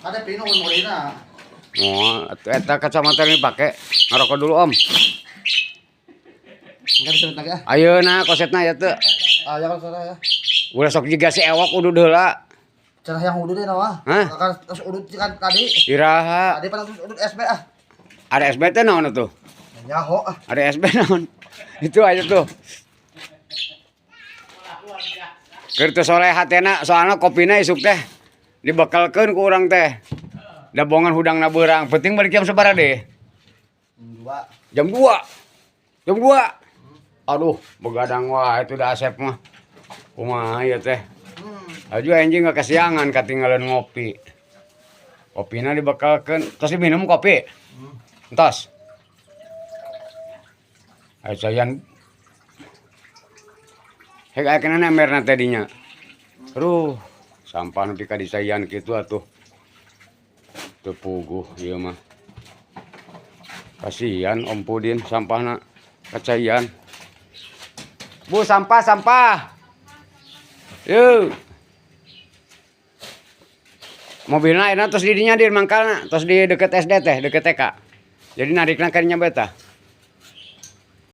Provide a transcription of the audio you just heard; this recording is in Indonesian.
Ada pino mulina. Oh, eta kacamata ini pakai ngerokok dulu om. Enggak bisa lagi ah. Ayeuna kosetna ya teu. Ah ya kalau ya. Udah sok jiga si ewok udah heula. Cara yang udut deh nawa. Hah? Kan terus udut kan tadi. Iraha. Tadi pas terus udut SB ah. Ada SB teh naon tuh? Nyaho ah. Ada SB naon? Itu aja tuh. Keur teu soleh hatena soalna kopina isuk teh dibekelkeun ku urang teh. Da bongan hudangna beurang, penting balik jam sabaraha deh? 2. Jam 2. Jam 2. Aduh, begadang wah itu da Asep mah. Kumaha ieu teh? Aju anjing gak kesiangan katinggalan ngopi. Kopina dibekelkeun, tos diminum kopi. Entos. Ayo sayan. Hek aya kenana emerna tadinya. Aduh, sampah nepi ka disayan kitu atuh. Teu puguh ieu mah. Kasihan Om Pudin sampahna kacayan. Bu, sampah. Yuk. Mobilna enak tos di dinya di mangkalna, tos di deket SD teh, deket TK. Jadi narikna ka dinya beta.